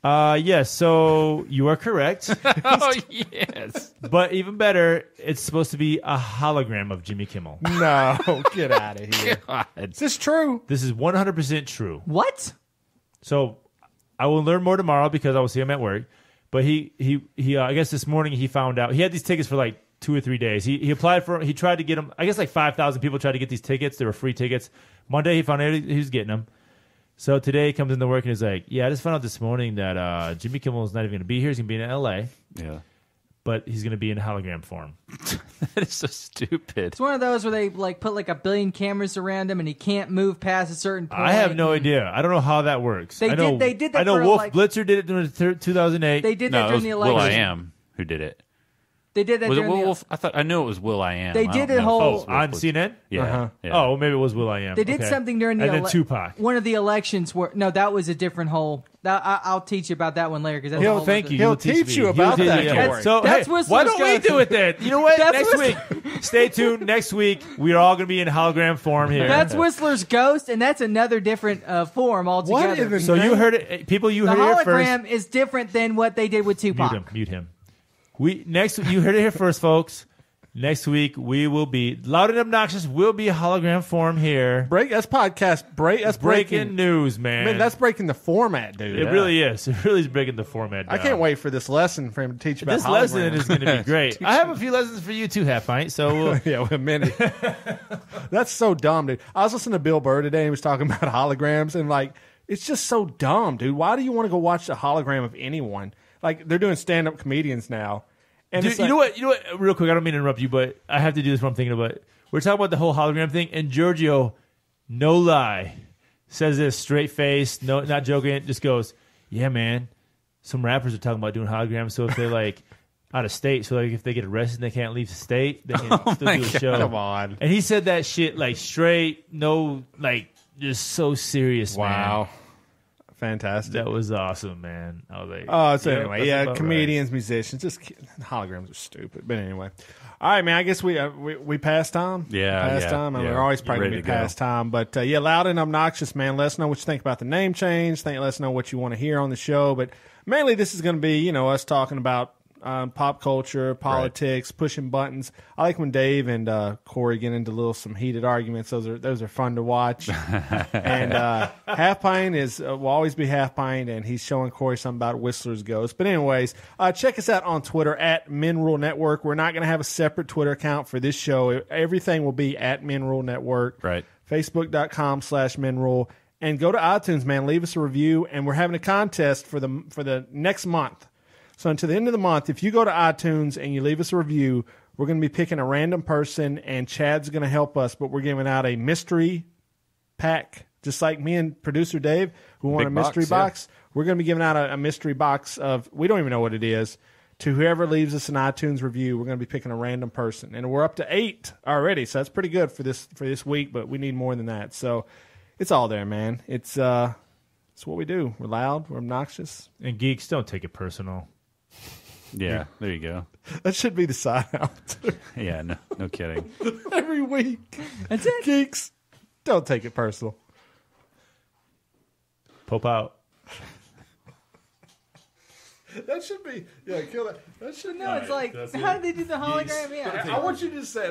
Yes. So you are correct. Oh yes. But even better, it's supposed to be a hologram of Jimmy Kimmel. No, get out of here. God. Is this true? This is 100% true. What? So I will learn more tomorrow because I will see him at work. But he I guess this morning he found out he had these tickets for like 2 or 3 days. He applied for. He tried to get them. I guess like 5,000 people tried to get these tickets. They were free tickets. Monday he found out he was getting them. So today he comes into work and he's like, "Yeah, I just found out this morning that Jimmy Kimmel is not even going to be here. He's going to be in L.A. Yeah. But he's going to be in hologram form." That is so stupid. It's one of those where they like put like a billion cameras around him and he can't move past a certain point. I have no idea. I don't know how that works. They I know, did that I know for, Wolf like- Blitzer did it during 2008. They did No, that it during was the Will election. I Am who did it. They did that Was it during Will the Wolf? I knew it was Will I Am. They I did don't the know if it whole- was Will on Blitzer. CNN. Yeah. Uh-huh. Yeah. Oh, well, maybe it was Will I Am. They did Okay. something during the and then Tupac. one of the elections where no, that was a different whole. I'll teach you about that one later because that's a whole Thank other- you. He'll You'll teach me. you He'll about teach that, me. Korey. So That's hey, Whistler's why don't we go-to. do it then? You know what? That's Next Whistler- week, stay tuned. Next week, we are all going to be in hologram form here. That's Whistler's Ghost, and that's another different form altogether. What in the so you heard it, people. You the heard it here first. hologram is different than what they did with Tupac. Mute him. You heard it here first, folks. Next week, we will be Loud and Obnoxious. Will be a hologram form here. That's podcast. That's Breaking news, man. Man, that's breaking the format, dude. It really is. It really is breaking the format down. I can't wait for this lesson for him to teach about This holograms. lesson is going to be great. I have a few lessons for you too, Halfpint. So we'll, Yeah, with many. That's so dumb, dude. I was listening to Bill Burr today. And he was talking about holograms, and like, it's just so dumb, dude. Why do you want to go watch a hologram of anyone? Like, they're doing stand-up comedians now. And Dude, it's like, you know what? Real quick, I don't mean to interrupt you, but I have to do this. What I'm thinking about. We're talking about the whole hologram thing, and Giorgio, no lie, says this straight face, no, not joking. Just goes, "Yeah, man. Some rappers are talking about doing holograms. So if they're like out of state, so like if they get arrested, and they can't leave the state. They can still do a show." Come on. And he said that shit like straight, no, like just so serious. Wow. Man. Fantastic. That was awesome, man. I was like, So anyway, that's about comedians, musicians, holograms are stupid. But anyway, all right, man. I guess we passed time. Yeah, time. And yeah. we're always probably Ready gonna be to go. past time. But Loud and Obnoxious, man. Let us know what you think about the name change. Let us know what you want to hear on the show. But mainly, this is going to be us talking about pop culture, politics, pushing buttons. I like when Dave and Korey get into some heated arguments. Those are fun to watch. And Halfpint will always be Halfpint, and he's showing Korey something about Whistler's Ghost. But anyways, check us out on Twitter at MenRule Network. We're not going to have a separate Twitter account for this show. Everything will be at MenRule Network. Right. Facebook.com/MenRule. And go to iTunes, man. Leave us a review. And we're having a contest for the next month. So until the end of the month, if you go to iTunes and you leave us a review, we're going to be picking a random person, and Chad's going to help us, but we're giving out a mystery pack, just like me and producer Dave, who won Big a mystery box. We're going to be giving out a mystery box of, we don't even know what it is, to whoever leaves us an iTunes review. We're going to be picking a random person, and we're up to 8 already, so that's pretty good for this week, but we need more than that. So it's all there, man. It's what we do. We're loud, we're obnoxious. And geeks, don't take it personal. Yeah, there you go. That should be the side out. Yeah, no kidding. Every week. That's it. Geeks, don't take it personal. Pope out. That should be, kill that. That should No, it's like, how did they do the hologram? Yeah. I want you to say